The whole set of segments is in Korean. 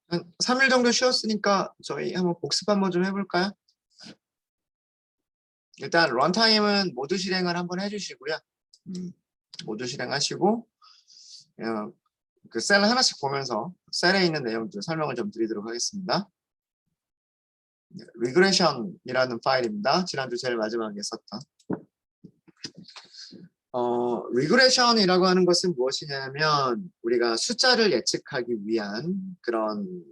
한 3일 정도 쉬었으니까 저희 한번 복습 한번 좀 해볼까요? 일단 런타임은 모두 실행을 한번 해주시고요. 모두 실행하시고 그 셀 하나씩 보면서 셀에 있는 내용들 설명을 좀 드리도록 하겠습니다. 리그레션이라는 파일입니다. 지난주 제일 마지막에 썼던. 리그레션이라고 하는 것은 무엇이냐면 우리가 숫자를 예측하기 위한 그런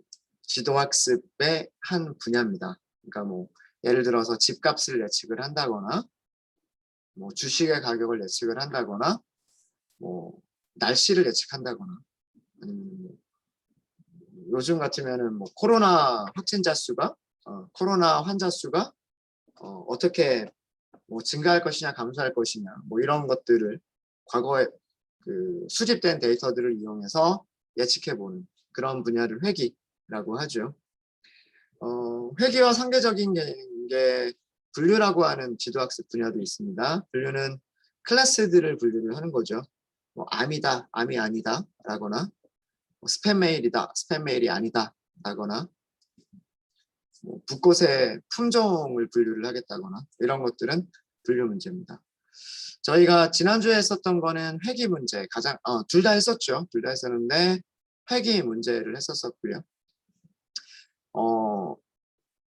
지도학습의 한 분야입니다. 그러니까 뭐 예를 들어서 집값을 예측을 한다거나 뭐 주식의 가격을 예측을 한다거나 뭐 날씨를 예측한다거나 아니면 뭐 요즘 같으면은 뭐 코로나 확진자 수가 코로나 환자 수가 어떻게 뭐 증가할 것이냐 감소할 것이냐 뭐 이런 것들을 과거에 그 수집된 데이터들을 이용해서 예측해보는 그런 분야를 회귀라고 하죠. 회귀와 상대적인 게 분류라고 하는 지도학습 분야도 있습니다. 분류는 클래스들을 분류를 하는 거죠. 뭐 암이다, 암이 아니다 라거나 뭐 스팸 메일이다, 스팸 메일이 아니다 라거나 뭐 붓꽃의 품종을 분류를 하겠다거나 이런 것들은 분류 문제입니다. 저희가 지난주에 했었던 거는 회귀 문제 가장 둘 다 했었죠. 둘 다 했었는데 회귀 문제를 했었고요.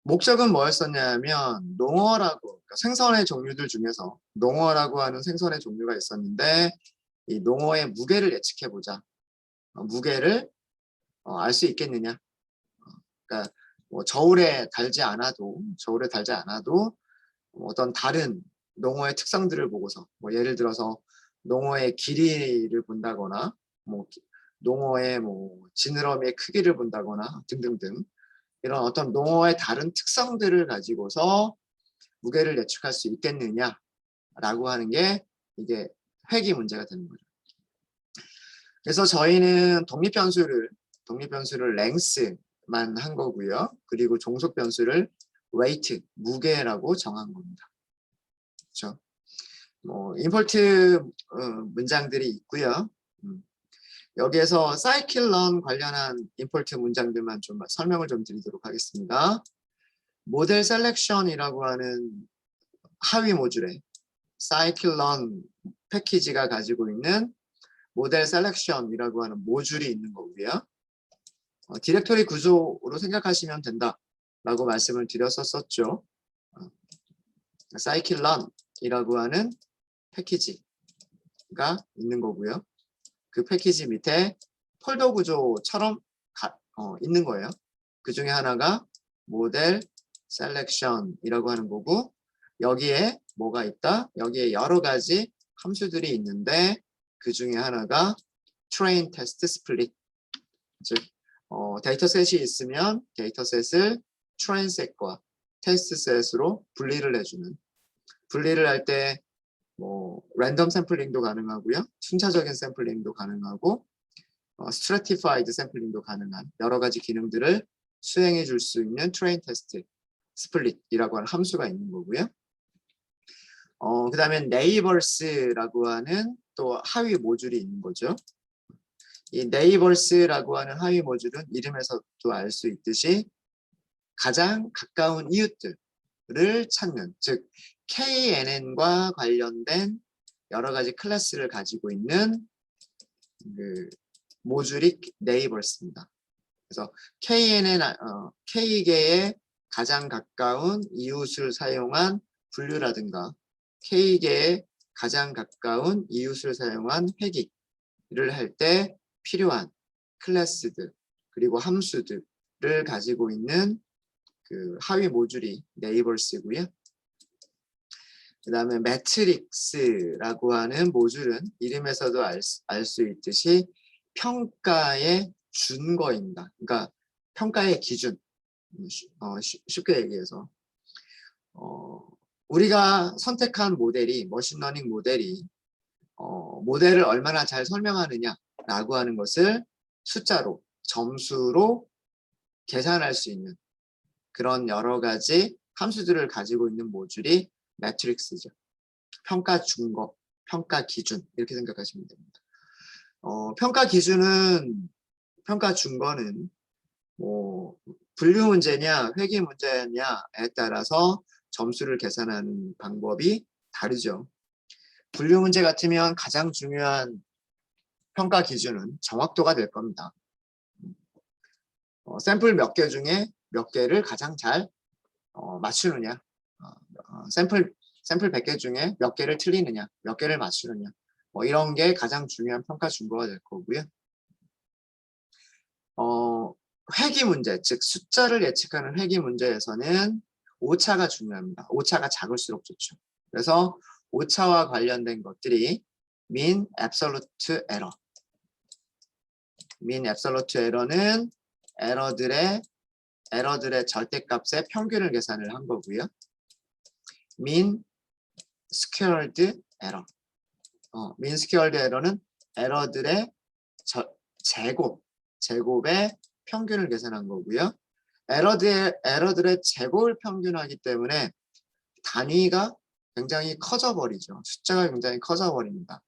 목적은 뭐였었냐면 농어라고 그러니까 생선의 종류들 중에서 농어라고 하는 생선의 종류가 있었는데 이 농어의 무게를 예측해 보자. 무게를 알 수 있겠느냐. 그러니까 뭐 저울에 달지 않아도 어떤 다른 농어의 특성들을 보고서 뭐 예를 들어서 농어의 길이를 본다거나 뭐 농어의 뭐 지느러미의 크기를 본다거나 등등등 이런 어떤 농어의 다른 특성들을 가지고서 무게를 예측할 수 있겠느냐라고 하는 게 이게 회귀 문제가 되는 거죠. 그래서 저희는 독립변수를 length만 한 거고요. 그리고 종속 변수를 weight, 무게라고 정한 겁니다. 그렇죠? 뭐 임포트 문장들이 있고요. 여기에서 scikit-learn 관련한 임포트 문장들만 좀 설명을 좀 드리도록 하겠습니다. 모델 셀렉션이라고 하는 하위 모듈에 scikit-learn 패키지가 가지고 있는 모델 셀렉션이라고 하는 모듈이 있는 거고요. 디렉토리 구조로 생각하시면 된다라고 말씀을 드렸었죠. scikit-learn이라고 하는 패키지가 있는 거고요. 그 패키지 밑에 폴더 구조처럼 있는 거예요. 그 중에 하나가 모델 셀렉션이라고 하는 거고 여기에 뭐가 있다? 여기에 여러 가지 함수들이 있는데 그 중에 하나가 train test split 즉 데이터셋이 있으면 데이터셋을 train set과 test set으로 분리를 해주는 분리를 할 때 뭐 랜덤 샘플링도 가능하고요. 순차적인 샘플링도 가능하고 스트래티파이드 샘플링도 가능한 여러 가지 기능들을 수행해 줄 수 있는 트레인 테스트 스플릿이라고 하는 함수가 있는 거고요. 그 다음에 네이버스라고 하는 또 하위 모듈이 있는 거죠. 이 네이버스라고 하는 하위 모듈은 이름에서도 알 수 있듯이 가장 가까운 이웃들을 찾는 즉 KNN과 관련된 여러 가지 클래스를 가지고 있는 그 모듈이 네이버스입니다. 그래서 KNN, K계의 가장 가까운 이웃을 사용한 분류라든가 K계의 가장 가까운 이웃을 사용한 회귀를 할 때 필요한 클래스들 그리고 함수들을 가지고 있는 그 하위 모듈이 네이버스고요. 그 다음에 매트릭스라고 하는 모듈은 이름에서도 알 수 있듯이 평가의 준거입니다. 그러니까 평가의 기준. 쉽게 얘기해서 우리가 선택한 모델이 머신러닝 모델이 모델을 얼마나 잘 설명하느냐라고 하는 것을 숫자로 점수로 계산할 수 있는 그런 여러 가지 함수들을 가지고 있는 모듈이 매트릭스죠. 평가 준거, 평가 기준 이렇게 생각하시면 됩니다. 평가 기준은 평가 준거는 뭐 분류 문제냐 회귀 문제냐에 따라서 점수를 계산하는 방법이 다르죠. 분류 문제 같으면 가장 중요한 평가 기준은 정확도가 될 겁니다. 샘플 몇 개 중에 몇 개를 가장 잘 맞추느냐, 샘플 100개 중에 몇 개를 틀리느냐, 몇 개를 맞추느냐, 뭐 이런 게 가장 중요한 평가 준거가 될 거고요. 회귀 문제, 즉 숫자를 예측하는 회귀 문제에서는 오차가 중요합니다. 오차가 작을수록 좋죠. 그래서 오차와 관련된 것들이 mean absolute error. mean absolute error는 에러들의 절대값의 평균을 계산을 한 거고요. mean squared error. mean squared error는 에러들의 제곱의 평균을 계산한 거고요. 에러들의 제곱을 평균하기 때문에 단위가 굉장히 커져 버리죠. 숫자가 굉장히 커져 버립니다.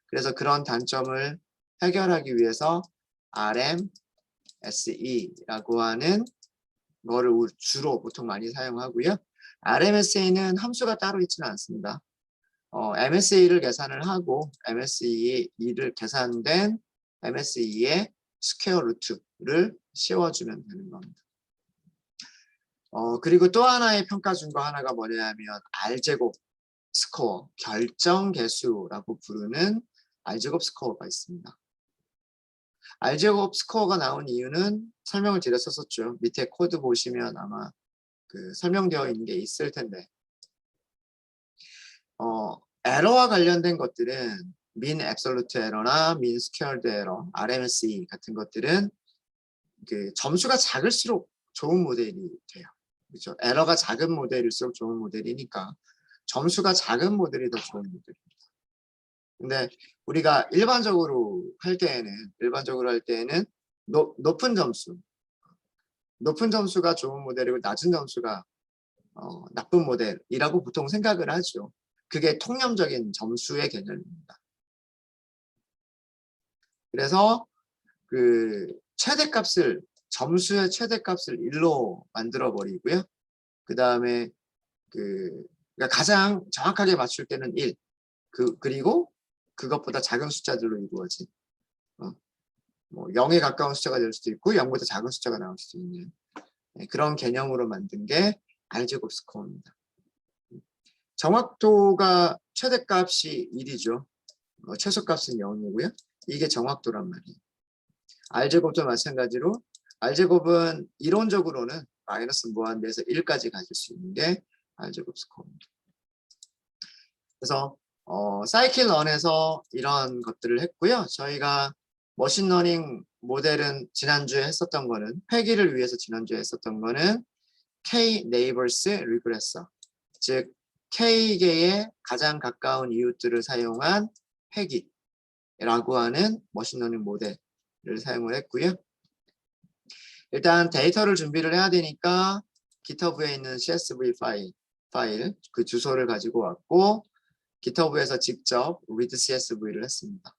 그래서 그런 단점을 해결하기 위해서 RMSE라고 하는 거를 주로 보통 많이 사용하고요. RMSE는 함수가 따로 있지는 않습니다. MSE를 계산을 하고 MSE를 계산된 MSE의 스퀘어 루트를 씌워주면 되는 겁니다. 그리고 또 하나의 평가 준거 하나가 뭐냐면 R제곱 스코어, 결정 개수라고 부르는 R제곱 스코어가 있습니다. R제곱 스코어가 나온 이유는 설명을 드렸었죠. 밑에 코드 보시면 아마 그 설명되어 있는 게 있을 텐데, 에러와 관련된 것들은 mean absolute error나 mean squared error, RMSE 같은 것들은 그 점수가 작을수록 좋은 모델이 돼요. 그렇죠? 에러가 작은 모델일수록 좋은 모델이니까 점수가 작은 모델이 더 좋은 모델입니다. 근데 우리가 일반적으로 할 때에는 높은 점수가 좋은 모델이고 낮은 점수가 나쁜 모델이라고 보통 생각을 하죠. 그게 통념적인 점수의 개념입니다. 그래서 그 점수의 최대값을 1로 만들어 버리고요. 그 다음에 그러니까 가장 정확하게 맞출 때는 1. 그리고 그것보다 작은 숫자들로 이루어진 뭐 0에 가까운 숫자가 될 수도 있고 0보다 작은 숫자가 나올 수도 있는 그런 개념으로 만든 게 R제곱 스코어입니다. 정확도가 최대값이 1이죠. 최소값은 0이고요. 이게 정확도란 말이에요. R제곱도 마찬가지로 R제곱은 이론적으로는 마이너스 무한대에서 1까지 가질 수 있는 게 R제곱 스코어입니다. 그래서 사이클런에서 이런 것들을 했고요. 저희가 머신러닝 모델은 지난주에 했었던 거는 회귀를 위해서 지난주에 했었던 거는 K-neighbors regressor, 즉 K개의 가장 가까운 이웃들을 사용한 회귀라고 하는 머신러닝 모델을 사용을 했고요. 일단 데이터를 준비를 해야 되니까 GitHub에 있는 CSV 파일 그 주소를 가지고 왔고 GitHub에서 직접 read CSV를 했습니다.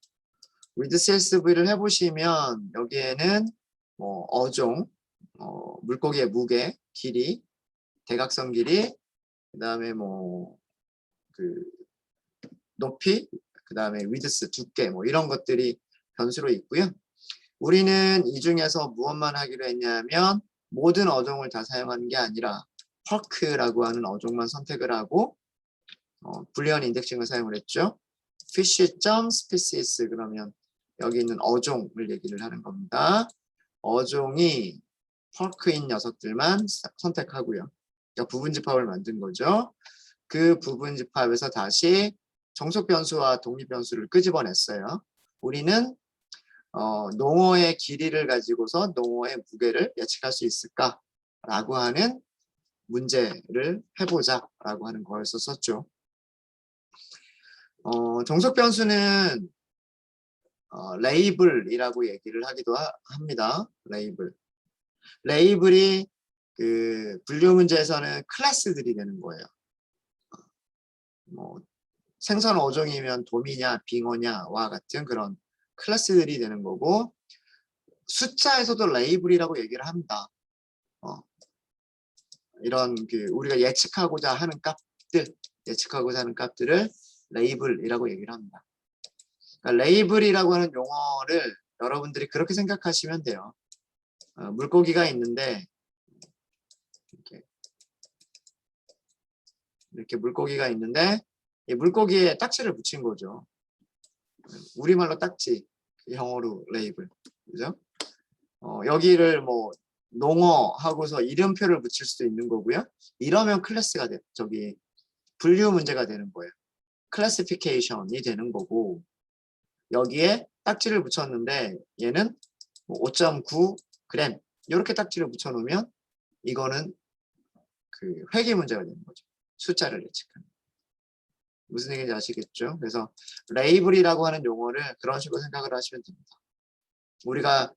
read CSV를 해보시면 여기에는 뭐 어종, 물고기의 무게, 길이, 대각선 길이, 그 다음에 뭐 그 높이, 그 다음에 width, 두께 뭐 이런 것들이 변수로 있고요. 우리는 이 중에서 무엇만 하기로 했냐면 모든 어종을 다 사용하는 게 아니라 펄크라고 하는 어종만 선택을 하고 불리언 인덱싱을 사용을 했죠. fish.species 그러면 여기 있는 어종을 얘기를 하는 겁니다. 어종이 펄크인 녀석들만 선택하고요. 그러니까 부분집합을 만든 거죠. 그 부분집합에서 다시 정속 변수와 독립 변수를 끄집어냈어요. 우리는 농어의 길이를 가지고서 농어의 무게를 예측할 수 있을까라고 하는 문제를 해보자라고 하는 거에서 썼죠. 정속 변수는 레이블이라고 얘기를 하기도 합니다. 레이블이 그 분류 문제에서는 클래스들이 되는 거예요. 뭐 생선 어종이면 도미냐 빙어냐와 같은 그런 클래스들이 되는 거고, 숫자에서도 레이블이라고 얘기를 합니다. 이런 우리가 예측하고자 하는 값들을 레이블이라고 얘기를 합니다. 그러니까 레이블이라고 하는 용어를 여러분들이 그렇게 생각하시면 돼요. 물고기가 있는데 이렇게 물고기가 있는데 이 물고기에 딱지를 붙인 거죠. 우리말로 딱지, 영어로 레이블, 그죠? 여기를 뭐 농어 하고서 이름표를 붙일 수도 있는 거고요. 이러면 클래스가 분류 문제가 되는 거예요. 클래시피케이션이 되는 거고, 여기에 딱지를 붙였는데 얘는 5.9g 이렇게 딱지를 붙여놓으면 이거는 회귀 문제가 되는 거죠. 숫자를 예측하는. 무슨 얘기인지 아시겠죠? 그래서 레이블이라고 하는 용어를 그런 식으로 생각을 하시면 됩니다. 우리가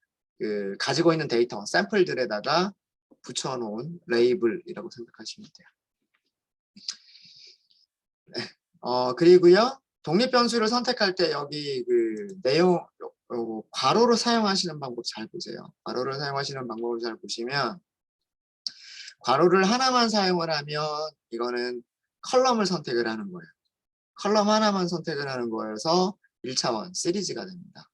가지고 있는 데이터, 샘플들에다가 붙여놓은 레이블이라고 생각하시면 돼요. 네. 그리고요, 독립변수를 선택할 때 여기 내용, 괄호를 사용하시는 방법 잘 보세요. 괄호를 사용하시는 방법을 잘 보시면, 괄호를 하나만 사용을 하면 이거는 컬럼을 선택을 하는 거예요. 컬럼 하나만 선택을 하는 거여서 1차원 시리즈가 됩니다.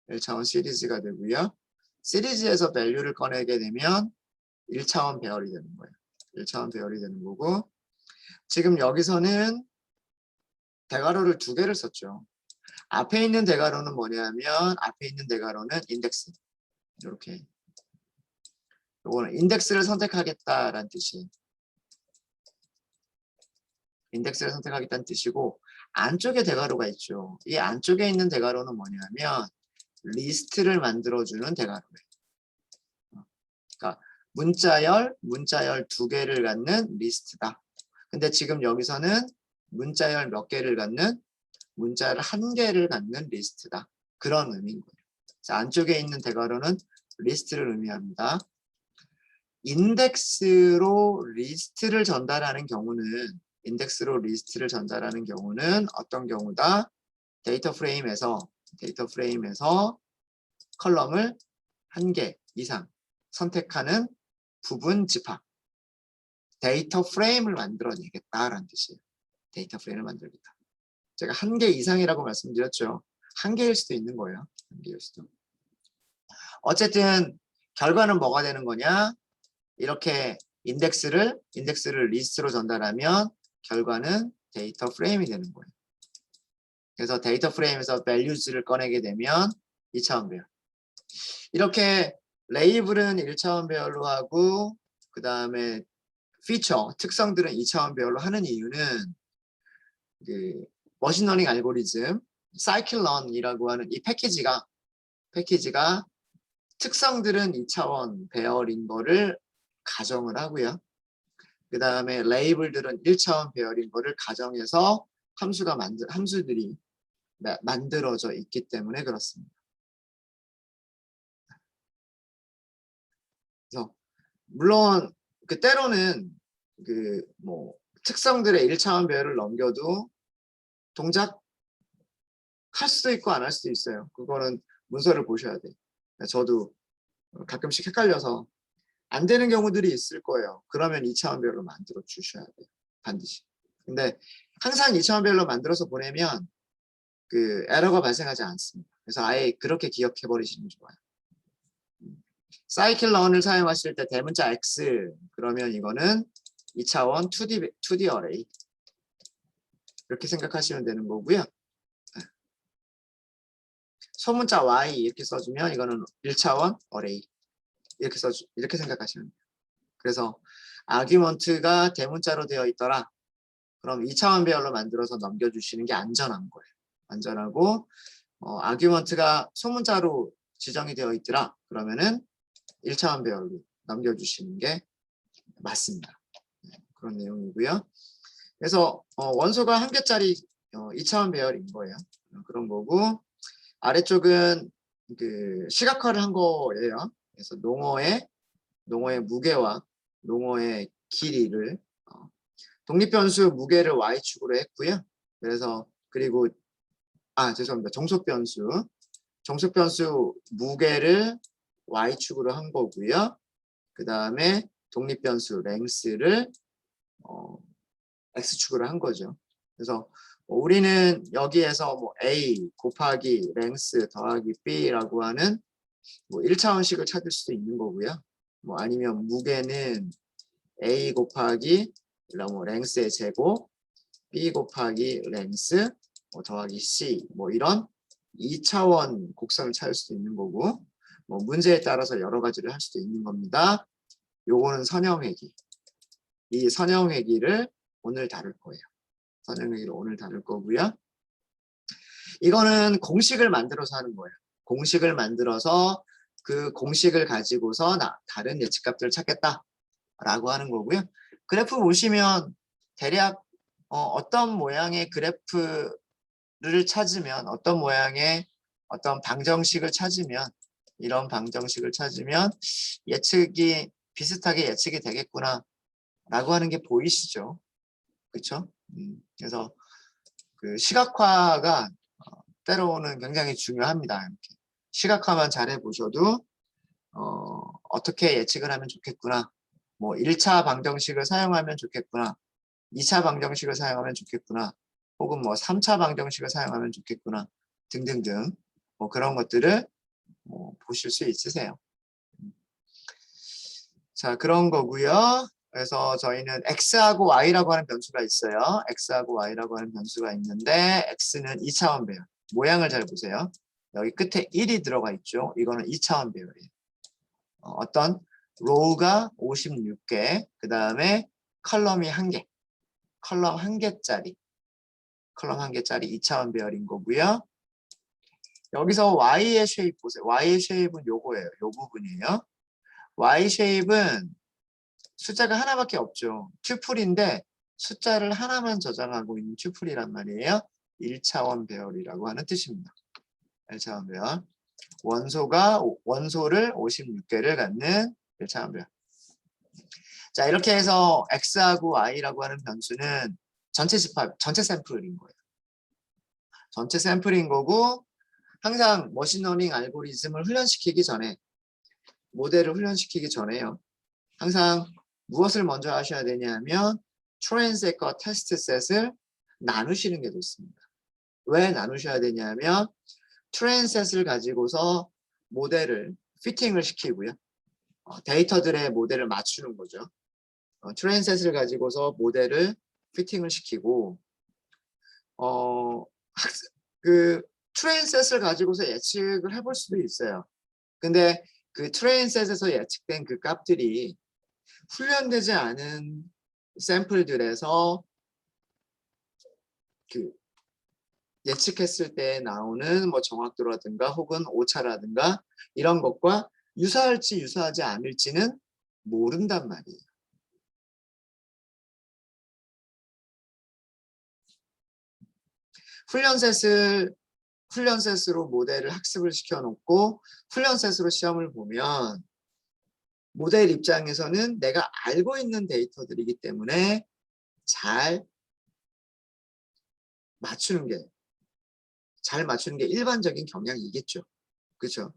1차원 시리즈가 되고요. 시리즈에서 밸류를 꺼내게 되면 1차원 배열이 되는 거예요. 1차원 배열이 되는 거고, 지금 여기서는 대괄호를 2개를 썼죠. 앞에 있는 대괄호는 뭐냐면, 앞에 있는 대괄호는 인덱스. 이렇게. 이거는 인덱스를 선택하겠다라는 뜻이에요. 인덱스를 선택하겠다는 뜻이고, 안쪽에 대괄호가 있죠. 이 안쪽에 있는 대괄호는 뭐냐면, 리스트를 만들어주는 대괄호예요. 그러니까 문자열 2개를 갖는 리스트다. 근데 지금 여기서는 문자열 몇 개를 갖는, 문자열 1개를 갖는 리스트다. 그런 의미인 거예요. 자, 안쪽에 있는 대괄호는 리스트를 의미합니다. 인덱스로 리스트를 전달하는 경우는 어떤 경우다? 데이터 프레임에서 컬럼을 1개 이상 선택하는 부분 집합. 데이터 프레임을 만들어내겠다라는 뜻이에요. 데이터 프레임을 만들겠다. 제가 1개 이상이라고 말씀드렸죠. 1개일 수도 있는 거예요. 1개일 수도. 어쨌든 결과는 뭐가 되는 거냐? 이렇게 인덱스를 리스트로 전달하면 결과는 데이터 프레임이 되는 거예요. 그래서 데이터 프레임에서 values를 꺼내게 되면 2차원 배열. 이렇게 레이블은 1차원 배열로 하고, 그 다음에 피처, 특성들은 2차원 배열로 하는 이유는 머신러닝 알고리즘, scikit-learn이라고 하는 이 패키지가 특성들은 2차원 배열인 거를 가정을 하고요. 그 다음에 레이블들은 1차원 배열인 거를 가정해서 함수들이 만들어져 있기 때문에 그렇습니다. 그래서 물론 때로는 특성들의 1차원 배열을 넘겨도 동작할 수도 있고 안 할 수도 있어요. 그거는 문서를 보셔야 돼요. 저도 가끔씩 헷갈려서 안 되는 경우들이 있을 거예요. 그러면 2차원 배열로 만들어 주셔야 돼요. 반드시. 근데 항상 2차원 배열로 만들어서 보내면 에러가 발생하지 않습니다. 그래서 아예 그렇게 기억해 버리시는 게 좋아요. scikit-learn을 사용하실 때 대문자 X, 그러면 이거는 2차원 2D 어레이. 이렇게 생각하시면 되는 거고요. 소문자 Y 이렇게 써주면 이거는 1차원 어레이. 이렇게 생각하시면 돼요. 그래서 아규먼트가 대문자로 되어 있더라. 그럼 2차원 배열로 만들어서 넘겨주시는 게 안전한 거예요. 안전하고, 아규먼트가 소문자로 지정이 되어 있더라. 그러면은 1차원 배열로 넘겨주시는 게 맞습니다. 그런 내용이고요. 그래서 원소가 1개짜리 2차원 배열인 거예요. 그런 거고, 아래쪽은 시각화를 한 거예요. 그래서 농어의 무게와 농어의 길이를 독립변수 무게를 y축으로 했고요. 그래서 그리고 죄송합니다. 종속변수 무게를 y축으로 한 거고요. 그 다음에 독립변수 length를 x축으로 한 거죠. 그래서 우리는 여기에서 뭐 a 곱하기 length 더하기 b라고 하는 뭐 1차원식을 찾을 수도 있는 거고요. 뭐 아니면 무게는 a 곱하기 뭐 length의 제곱 b 곱하기 length 뭐 더하기 c 뭐 이런 2차원 곡선을 찾을 수도 있는 거고, 뭐 문제에 따라서 여러 가지를 할 수도 있는 겁니다. 요거는 선형회기. 이 선형회기를 오늘 다룰 거예요. 선형회기를 오늘 다룰 거고요. 이거는 공식을 만들어서 하는 거예요. 공식을 만들어서 그 공식을 가지고서 다른 예측값들을 찾겠다라고 하는 거고요. 그래프 보시면 대략 어떤 모양의 그래프를 찾으면, 어떤 모양의 어떤 방정식을 찾으면, 이런 방정식을 찾으면 예측이 비슷하게 예측이 되겠구나 라고 하는 게 보이시죠? 그렇죠? 그래서 그 시각화가 때로는 굉장히 중요합니다. 이렇게 시각화만 잘해 보셔도 어떻게 예측을 하면 좋겠구나, 뭐 1차 방정식을 사용하면 좋겠구나, 2차 방정식을 사용하면 좋겠구나, 혹은 뭐 3차 방정식을 사용하면 좋겠구나 등등등, 뭐 그런 것들을 뭐 보실 수 있으세요. 자, 그런 거고요. 그래서 저희는 x하고 y라고 하는 변수가 있어요. x하고 y라고 하는 변수가 있는데 x는 2차원 배열. 모양을 잘 보세요. 여기 끝에 1이 들어가 있죠. 이거는 2차원 배열이에요. 어떤 로우가 56개, 그 다음에 컬럼이 1개, 컬럼 1개짜리, 컬럼 1개짜리 2차원 배열인 거고요. 여기서 y의 쉐입 보세요. y의 쉐입은 요거예요. 요 부분이에요. y 쉐입은 숫자가 하나밖에 없죠. 튜플인데 숫자를 하나만 저장하고 있는 튜플이란 말이에요. 1차원 배열이라고 하는 뜻입니다. 1차원 배열. 원소를 56개를 갖는 1차원 배열. 자, 이렇게 해서 x하고 y라고 하는 변수는 전체 집합, 전체 샘플인 거예요. 전체 샘플인 거고, 항상 머신러닝 알고리즘을 훈련시키기 전에, 모델을 훈련시키기 전에요, 항상 무엇을 먼저 하셔야 되냐면 트레인셋과 테스트셋을 나누시는 게 좋습니다. 왜 나누셔야 되냐면 트레인셋을 가지고서 모델을 피팅을 시키고요. 데이터들의 모델을 맞추는 거죠. 트레인셋을 가지고서 모델을 피팅을 시키고, 그 트레인셋을 가지고서 예측을 해볼 수도 있어요. 근데 그 트레인셋에서 예측된 그 값들이 훈련되지 않은 샘플들에서 그 예측했을 때 나오는 뭐 정확도라든가 혹은 오차라든가 이런 것과 유사할지 유사하지 않을지는 모른단 말이에요. 훈련셋으로 모델을 학습을 시켜놓고 훈련셋으로 시험을 보면 모델 입장에서는 내가 알고 있는 데이터들이기 때문에 잘 맞추는 게 일반적인 경향이겠죠. 그렇죠?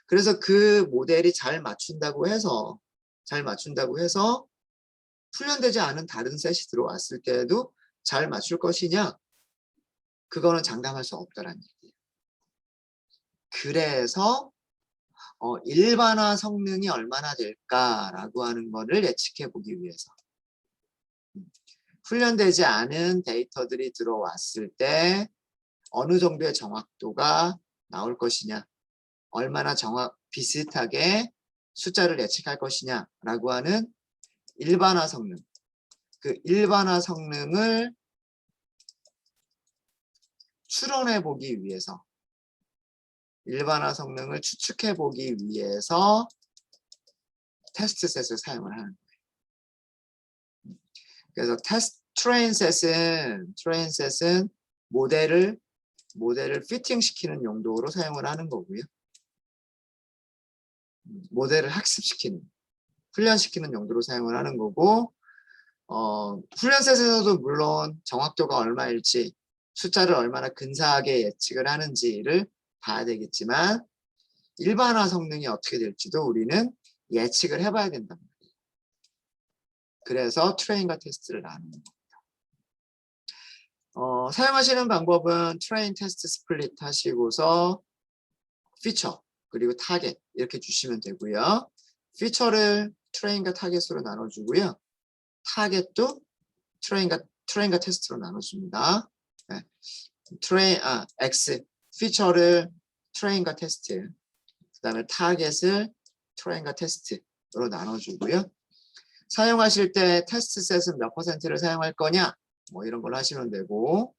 그래서 그 모델이 잘 맞춘다고 해서 훈련되지 않은 다른 셋이 들어왔을 때에도 잘 맞출 것이냐? 그거는 장담할 수 없다라는 얘기예요. 그래서 일반화 성능이 얼마나 될까라고 하는 거를 예측해 보기 위해서 훈련되지 않은 데이터들이 들어왔을 때 어느 정도의 정확도가 나올 것이냐, 얼마나 비슷하게 숫자를 예측할 것이냐라고 하는 일반화 성능, 그 일반화 성능을 추론해 보기 위해서, 일반화 성능을 추측해 보기 위해서 테스트셋을 사용을 하는 거예요. 그래서 트레인셋은 모델을 피팅시키는 용도로 사용을 하는 거고요. 모델을 학습시키는, 훈련시키는 용도로 사용을 하는 거고, 훈련셋에서도 물론 정확도가 얼마일지, 숫자를 얼마나 근사하게 예측을 하는지를 봐야 되겠지만, 일반화 성능이 어떻게 될지도 우리는 예측을 해봐야 된단 말이에요. 그래서 트레인과 테스트를 나누는 겁니다. 사용하시는 방법은 트레인, 테스트, 스플릿 하시고서 피처 그리고 타겟 이렇게 주시면 되고요. 피처를 트레인과 타겟으로 나눠주고요. 타겟도 트레인과 테스트로 나눠줍니다. 네. X 피처를 트레인과 테스트, 그 다음에 타겟을 트레인과 테스트로 나눠주고요. 사용하실 때 테스트 셋은 몇 %를 사용할 거냐? 뭐 이런 걸 하시면 되고,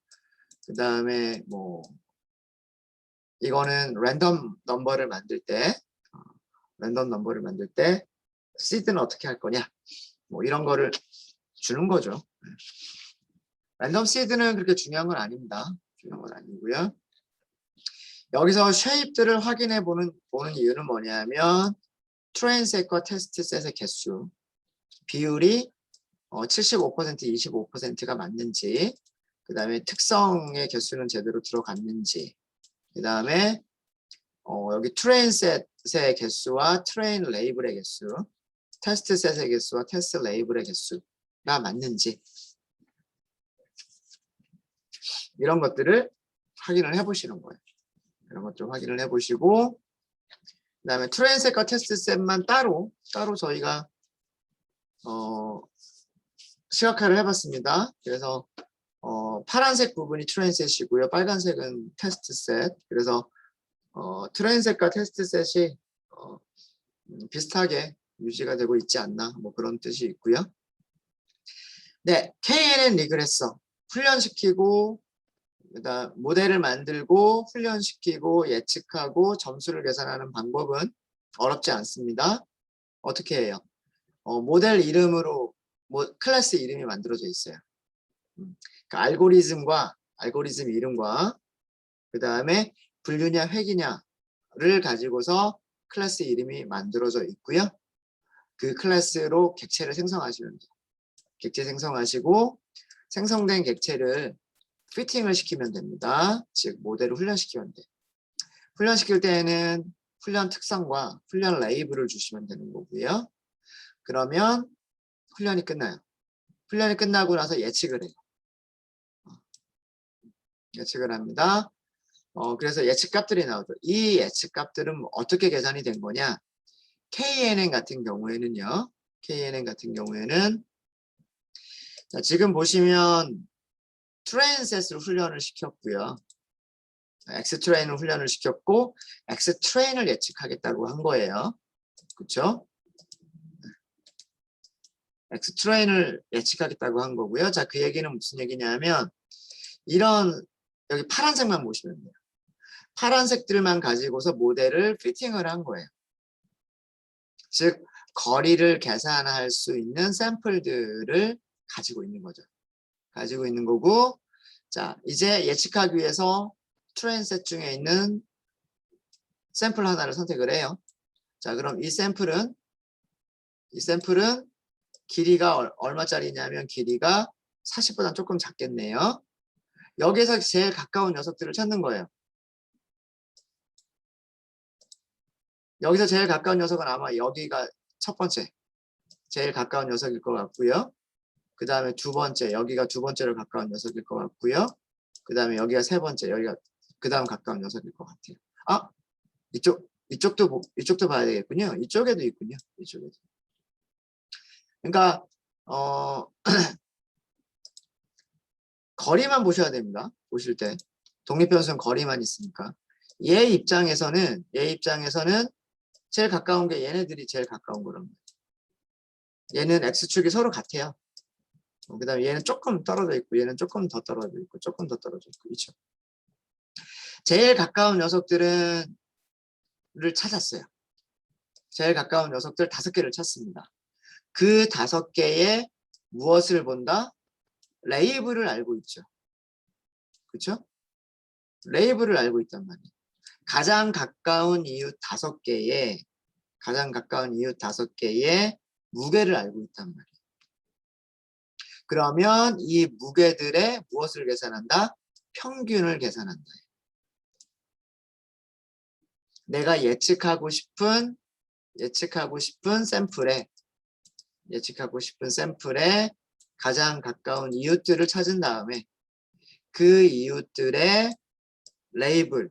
그 다음에 뭐 이거는 랜덤 넘버를 만들 때 시드는 어떻게 할 거냐? 뭐 이런 거를 주는 거죠. 랜덤 시드는 그렇게 중요한 건 아닙니다. 중요한 건 아니고요. 여기서 쉐입들을 확인해 보는 이유는 뭐냐면 트레인셋과 테스트셋의 개수 비율이 75% 25%가 맞는지, 그 다음에 특성의 개수는 제대로 들어갔는지, 그 다음에 여기 트레인셋의 개수와 트레인 레이블의 개수, 테스트셋의 개수와 테스트 레이블의 개수가 맞는지, 이런 것들을 확인을 해보시는 거예요. 이런 것들 확인을 해보시고, 그 다음에 트레인셋과 테스트셋만 따로 저희가 시각화를 해봤습니다. 그래서 파란색 부분이 트레인셋이고요. 빨간색은 테스트셋. 그래서 트레인셋과 테스트셋이 비슷하게 유지가 되고 있지 않나, 뭐 그런 뜻이 있고요. 네, KNN 리그레서 훈련시키고, 그다음 모델을 만들고 훈련시키고 예측하고 점수를 계산하는 방법은 어렵지 않습니다. 어떻게 해요? 모델 이름으로 클래스 이름이 만들어져 있어요. 그러니까 알고리즘 이름과 그 다음에 분류냐 획이냐를 가지고서 클래스 이름이 만들어져 있고요. 그 클래스로 객체를 생성하시면 돼요. 객체 생성하시고 생성된 객체를 피팅을 시키면 됩니다. 즉 모델을 훈련시키면 돼요. 훈련시킬 때에는 훈련 특성과 훈련 레이블을 주시면 되는 거고요. 그러면 훈련이 끝나요. 훈련이 끝나고 나서 예측을 해요. 예측을 합니다. 그래서 예측값들이 나오죠. 이 예측값들은 어떻게 계산이 된 거냐? KNN 같은 경우에는요. 자, 지금 보시면 트레인셋을 훈련을 시켰고요. X트레인을 훈련을 시켰고 X트레인을 예측하겠다고 한 거예요. 그렇죠? X트레인을 예측하겠다고 한 거고요. 자, 그 얘기는 무슨 얘기냐면 여기 파란색만 보시면 돼요. 파란색들만 가지고서 모델을 피팅을 한 거예요. 즉 거리를 계산할 수 있는 샘플들을 가지고 있는 거죠. 가지고 있는 거고, 자 이제 예측하기 위해서 트레인셋 중에 있는 샘플 하나를 선택을 해요. 자 그럼 이 샘플은 길이가 얼마짜리냐면 길이가 40보다 조금 작겠네요. 여기서 제일 가까운 녀석들을 찾는 거예요. 여기서 제일 가까운 녀석은 아마 여기가 첫 번째 제일 가까운 녀석일 것 같고요. 그 다음에 두 번째 여기가 두 번째로 가까운 녀석일 것 같고요. 그 다음에 여기가 세 번째 여기가 그 다음 가까운 녀석일 것 같아요. 아 이쪽도 봐야 되겠군요. 이쪽에도 있군요. 이쪽에도. 그러니까 거리만 보셔야 됩니다. 보실 때 독립변수는 거리만 있으니까 얘 입장에서는 제일 가까운 게 얘네들이 제일 가까운 거랍니다. 얘는 x축이 서로 같아요. 그 다음에 얘는 조금 떨어져 있고 얘는 조금 더 떨어져 있고 조금 더 떨어져 있고 그렇죠. 제일 가까운 녀석들을 찾았어요. 제일 가까운 녀석들 5개를 찾습니다. 그 5개의 무엇을 본다? 레이블을 알고 있죠. 그렇죠? 레이블을 알고 있단 말이에요. 가장 가까운 이웃 5개의 무게를 알고 있단 말이에요. 그러면 이 무게들의 무엇을 계산한다? 평균을 계산한다. 내가 예측하고 싶은 샘플에 가장 가까운 이웃들을 찾은 다음에 그 이웃들의 레이블을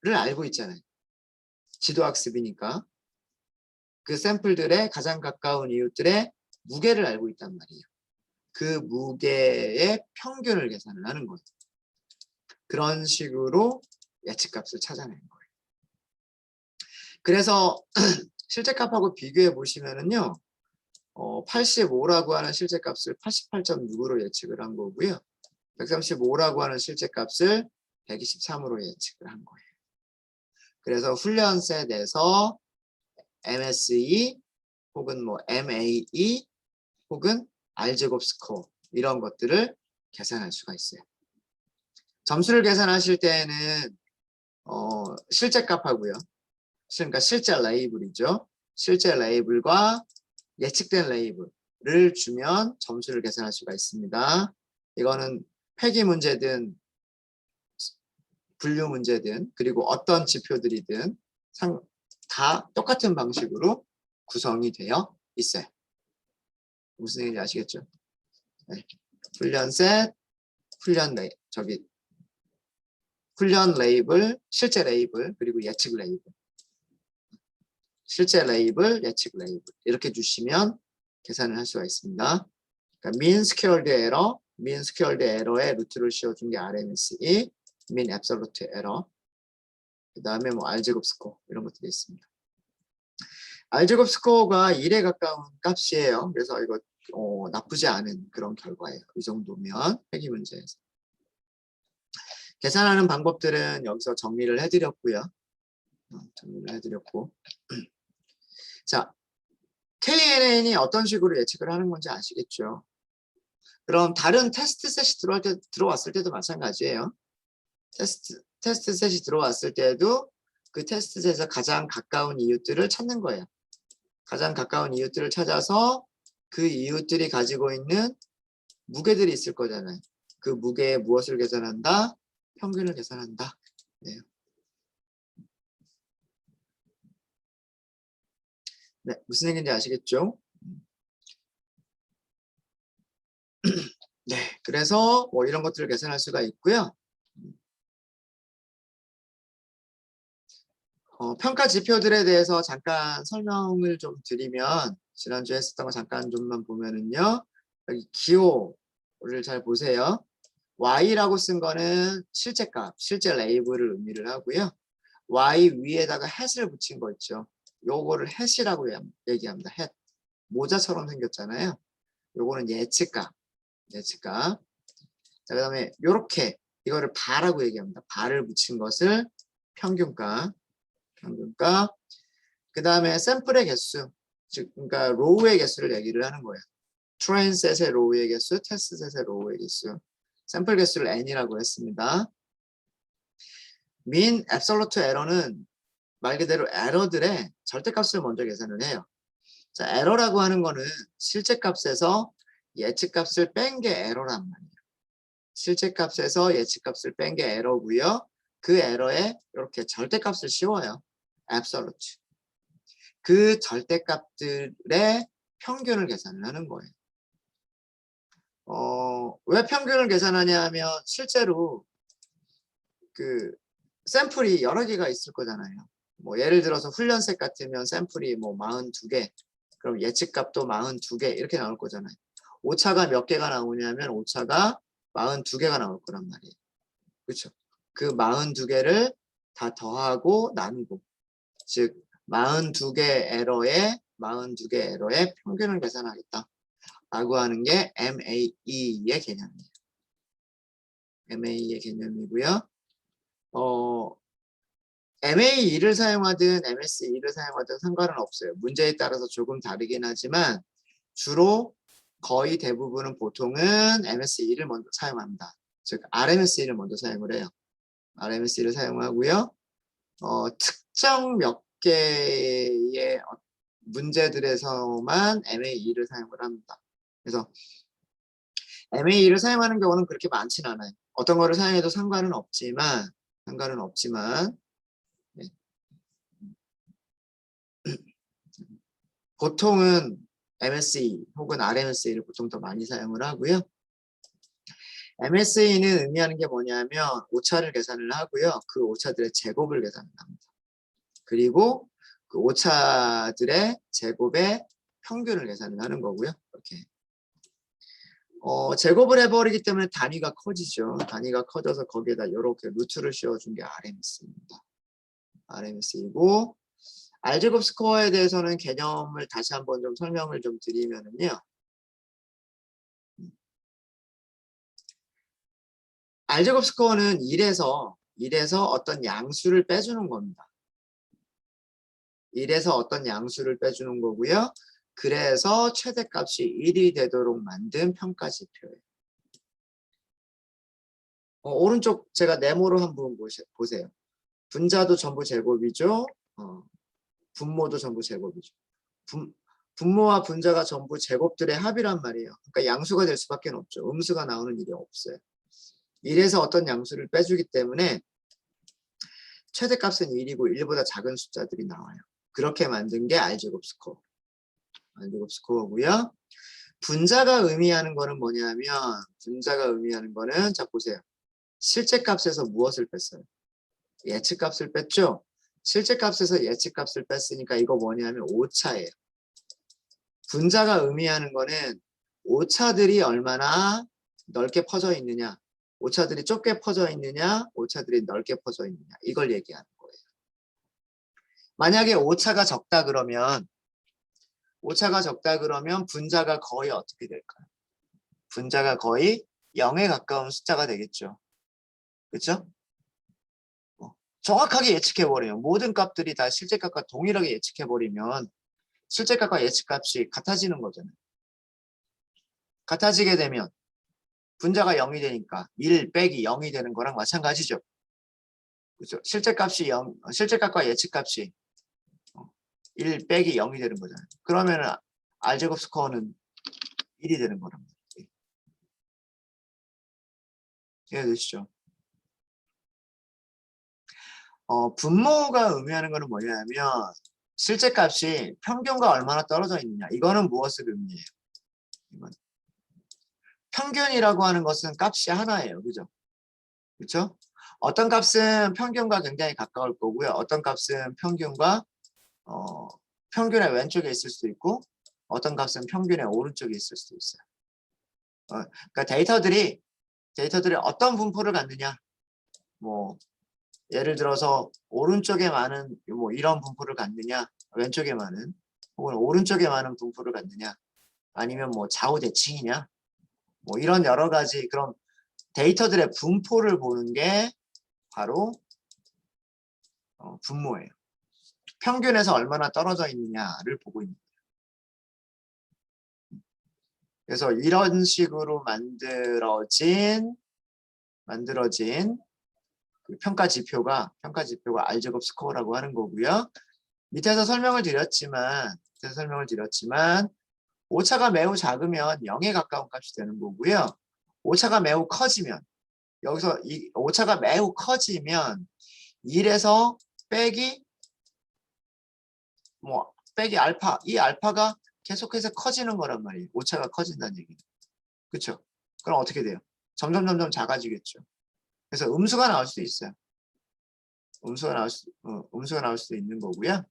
알고 있잖아요. 지도학습이니까. 그 샘플들의 가장 가까운 이웃들의 무게를 알고 있단 말이에요. 그 무게의 평균을 계산을 하는 거예요. 그런 식으로 예측값을 찾아내는 거예요. 그래서 실제값하고 비교해 보시면은요, 85라고 하는 실제값을 88.6으로 예측을 한 거고요. 135라고 하는 실제값을 123으로 예측을 한 거예요. 그래서 훈련셋에서 MSE 혹은 뭐 MAE 혹은 R제곱 스코어 이런 것들을 계산할 수가 있어요. 점수를 계산하실 때에는 실제값하고요. 그러니까 실제 레이블이죠. 실제 레이블과 예측된 레이블을 주면 점수를 계산할 수가 있습니다. 이거는 폐기 문제든 분류 문제든 그리고 어떤 지표들이든 다 똑같은 방식으로 구성이 되어 있어요. 무슨 얘기인지 아시겠죠? 네. 훈련셋, 훈련 레이블, 실제 레이블, 그리고 예측 레이블. 실제 레이블, 예측 레이블. 이렇게 주시면 계산을 할 수가 있습니다. 그러니까 mean squared error, mean squared error의 루트를 씌워준 게 RMSE, mean absolute error. 그 다음에 뭐 R제곱 스코어 이런 것들이 있습니다. R제곱 스코어가 1에 가까운 값이에요. 그래서 이거 나쁘지 않은 그런 결과예요. 이 정도면 회기 문제에서. 계산하는 방법들은 여기서 정리를 해드렸고요. 자, KNN이 어떤 식으로 예측을 하는 건지 아시겠죠? 그럼 다른 테스트 셋이 들어왔을 때도 마찬가지예요. 테스트 셋이 들어왔을 때도 그 테스트 셋에서 가장 가까운 이웃들을 찾는 거예요. 가장 가까운 이웃들을 찾아서 그 이웃들이 가지고 있는 무게들이 있을 거잖아요. 그 무게에 무엇을 계산한다? 평균을 계산한다. 네. 네, 무슨 얘기인지 아시겠죠? 네, 그래서 뭐 이런 것들을 계산할 수가 있고요. 평가 지표들에 대해서 잠깐 설명을 좀 드리면 지난주에 했었던 거 잠깐 좀만 보면은요. 여기 기호를 잘 보세요. Y라고 쓴 거는 실제값, 실제 레이블을 의미를 하고요. Y 위에다가 hat을 붙인 거 있죠. 요거를 hat이라고 얘기합니다. hat. 모자처럼 생겼잖아요. 요거는 예측값. 자, 그 다음에 요렇게 이거를 바라고 얘기합니다. 바를 붙인 것을 평균값. 그 다음에 샘플의 개수, 즉 그러니까 로우의 개수를 얘기를 하는 거예요. 트레인셋의 로우의 개수, 테스트셋의 로우의 개수. 샘플 개수를 n이라고 했습니다. mean absolute error는 말 그대로 에러들의 절대값을 먼저 계산을 해요. 자, 에러라고 하는 거는 실제값에서 예측값을 뺀 게 에러란 말이에요. 실제값에서 예측값을 뺀 게 에러고요. 그 에러에 이렇게 절대값을 씌워요. absolute. 그 절대값들의 평균을 계산을 하는 거예요. 왜 평균을 계산하냐 하면 실제로 그 샘플이 여러 개가 있을 거잖아요. 뭐 예를 들어서 훈련셋 같으면 샘플이 뭐 42개, 그럼 예측값도 42개 이렇게 나올 거잖아요. 오차가 몇 개가 나오냐면 오차가 42개가 나올 거란 말이에요. 그렇죠? 그 42개를 다 더하고 나누고, 즉 42개 에러의 평균을 계산하겠다 라고 하는 게 MAE의 개념이에요. MAE의 개념이고요. MAE를 사용하든 MSE를 사용하든 상관은 없어요. 문제에 따라서 조금 다르긴 하지만 주로 거의 대부분은 보통은 MSE를 먼저 사용합니다. 즉 RMSE를 먼저 사용을 해요. RMSE를 사용하고요. 특정 몇 개의 문제들에서만 MAE를 사용을 합니다. 그래서 MAE를 사용하는 경우는 그렇게 많지는 않아요. 어떤 거를 사용해도 상관은 없지만 네. 보통은 MSE 혹은 RMSE를 보통 더 많이 사용을 하고요. MSE는 의미하는 게 뭐냐면 오차를 계산을 하고요. 그 오차들의 제곱을 계산을 합니다. 그리고 그 오차들의 제곱의 평균을 계산을 하는 거고요. 이렇게 제곱을 해버리기 때문에 단위가 커지죠. 단위가 커져서 거기에다 이렇게 루트를 씌워준 게 RMS입니다. RMS이고 R제곱 스코어에 대해서는 개념을 다시 한번 좀 설명을 좀 드리면은요. R제곱 스코어는 1에서 어떤 양수를 빼주는 겁니다. 1에서 어떤 양수를 빼주는 거고요. 그래서 최대값이 1이 되도록 만든 평가지표예요. 오른쪽 제가 네모로 한번 보세요. 분자도 전부 제곱이죠. 분모도 전부 제곱이죠. 분모와 분자가 전부 제곱들의 합이란 말이에요. 그러니까 양수가 될 수밖에 없죠. 음수가 나오는 일이 없어요. 1에서 어떤 양수를 빼주기 때문에 최대값은 1이고 1보다 작은 숫자들이 나와요. 그렇게 만든 게 R제곱 스코어. R제곱 스코어고요. 분자가 의미하는 거는 뭐냐면 분자가 의미하는 거는 자 보세요. 실제값에서 무엇을 뺐어요? 예측값을 뺐죠? 실제값에서 예측값을 뺐으니까 이거 뭐냐면 오차예요. 분자가 의미하는 거는 오차들이 얼마나 넓게 퍼져 있느냐, 오차들이 좁게 퍼져 있느냐, 오차들이 넓게 퍼져 있느냐 이걸 얘기하는 거예요. 만약에 오차가 적다 그러면 분자가 거의 어떻게 될까요? 분자가 거의 0에 가까운 숫자가 되겠죠. 그렇죠? 정확하게 예측해버려요. 모든 값들이 다 실제값과 동일하게 예측해버리면 실제값과 예측값이 같아지는 거잖아요. 같아지게 되면 분자가 0이 되니까 1 빼기 0이 되는 거랑 마찬가지죠. 그렇죠? 실제값과 예측값이 1 빼기 0이 되는 거잖아요. 그러면은 R제곱 스코어는 1이 되는 거랍니다. 이해되시죠? 분모가 의미하는 거는 뭐냐면 실제값이 평균과 얼마나 떨어져 있느냐. 이거는 무엇을 의미해요? 이건. 평균이라고 하는 것은 값이 하나예요. 그죠? 그렇죠? 어떤 값은 평균과 굉장히 가까울 거고요. 어떤 값은 평균의 왼쪽에 있을 수도 있고 어떤 값은 평균의 오른쪽에 있을 수도 있어요. 그러니까 데이터들이 어떤 분포를 갖느냐. 뭐 예를 들어서 오른쪽에 많은 뭐 이런 분포를 갖느냐, 왼쪽에 많은 혹은 오른쪽에 많은 분포를 갖느냐, 아니면 뭐 좌우 대칭이냐, 뭐 이런 여러 가지 그런 데이터들의 분포를 보는 게 바로 분모예요. 평균에서 얼마나 떨어져 있느냐를 보고 있는 거예요. 그래서 이런 식으로 만들어진 그 평가 지표가 R제곱 스코어라고 하는 거고요. 밑에서 설명을 드렸지만 오차가 매우 작으면 0에 가까운 값이 되는 거고요. 오차가 매우 커지면 여기서 이 오차가 매우 커지면 1에서 빼기 알파, 이 알파가 계속해서 커지는 거란 말이에요. 오차가 커진다는 얘기는. 그렇죠? 그럼 어떻게 돼요? 점점 작아지겠죠. 그래서 음수가 나올 수도 있어요. 음수가 나올 수도 있는 거고요.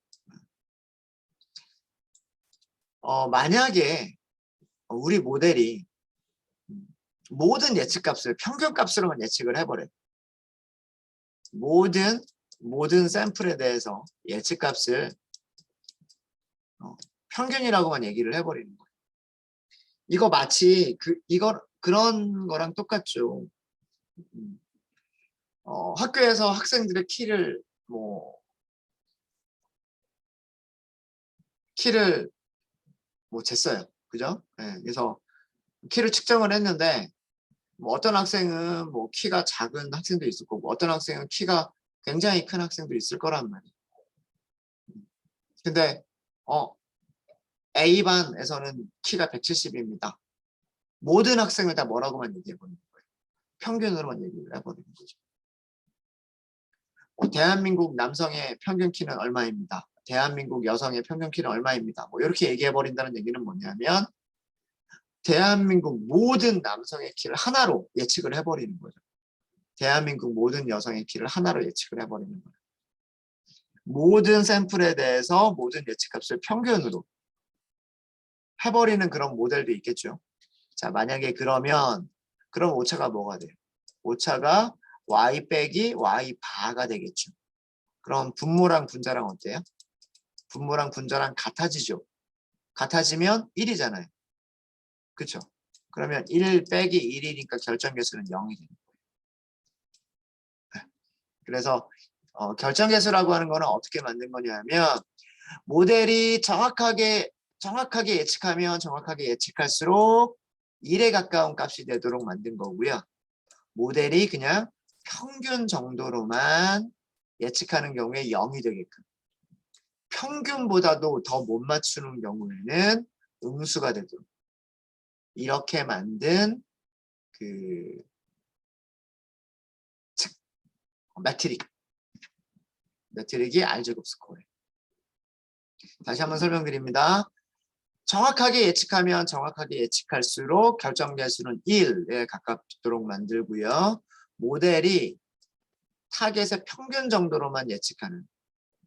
만약에 우리 모델이 모든 예측값을 평균값으로만 예측을 해버려요. 모든 샘플에 대해서 예측값을 평균이라고만 얘기를 해버리는 거예요. 이거 마치 그런 거랑 똑같죠. 학교에서 학생들의 키를 쟀어요. 그죠? 네, 그래서 키를 측정을 했는데 어떤 학생은 키가 작은 학생도 있을 거고 어떤 학생은 키가 굉장히 큰 학생도 있을 거란 말이에요. 근데 A반에서는 키가 170입니다. 모든 학생을 다 뭐라고만 얘기해버리는 거예요. 평균으로만 얘기를 해버리는 거죠. 대한민국 남성의 평균 키는 얼마입니다. 대한민국 여성의 평균 키는 얼마입니다. 뭐 이렇게 얘기해 버린다는 얘기는 뭐냐면 대한민국 모든 남성의 키를 하나로 예측을 해버리는 거죠. 대한민국 모든 여성의 키를 하나로 예측을 해버리는 거예요. 모든 샘플에 대해서 모든 예측값을 평균으로 해버리는 그런 모델도 있겠죠. 자, 만약에 그럼 오차가 뭐가 돼요? 오차가 y 빼기 y 바가 되겠죠. 그럼 분모랑 분자랑 어때요? 분모랑 분자랑 같아지죠. 같아지면 1이잖아요. 그쵸? 그러면 1 빼기 1이니까 결정계수는 0이 되는 거예요. 그래서 결정계수라고 하는 거는 어떻게 만든 거냐면 모델이 정확하게 예측하면 정확하게 예측할수록 1에 가까운 값이 되도록 만든 거고요. 모델이 그냥 평균 정도로만 예측하는 경우에 0이 되게끔. 평균보다도 더 못 맞추는 경우에는 음수가 되도록. 이렇게 만든 그 매트릭이 알제곱 스코어예요. 다시 한번 설명드립니다. 정확하게 예측하면 정확하게 예측할수록 결정계수는 1에 가깝도록 만들고요. 모델이 타겟의 평균 정도로만 예측하는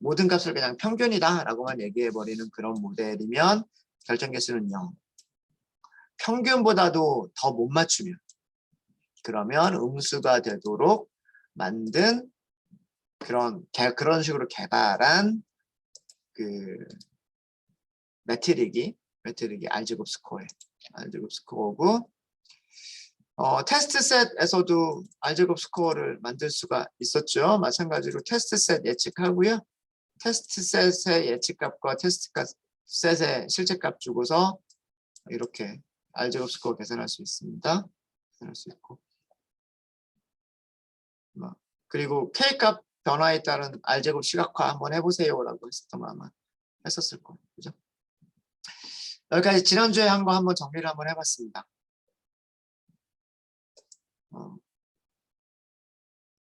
모든 값을 그냥 평균이다 라고만 얘기해버리는 그런 모델이면 결정계수는 0. 평균보다도 더 못 맞추면 그러면 음수가 되도록 만든 그런 식으로 개발한 그 매트릭이 알제곱 스코어예요. 알제곱 스코어고 테스트 셋에서도 알제곱 스코어를 만들 수가 있었죠. 마찬가지로 테스트 셋 예측하고요. 테스트 셋의 예측값과 테스트 셋의 실제값 주고서 이렇게 알제곱 스코어 계산할 수 있습니다. 계산할 수 있고. 그리고 K값 변화에 따른 R제곱 시각화 한번 해보세요라고 했었던 거 아마 했었을 거예요. 그죠? 여기까지 지난주에 한 거 한번 정리를 한번 해봤습니다.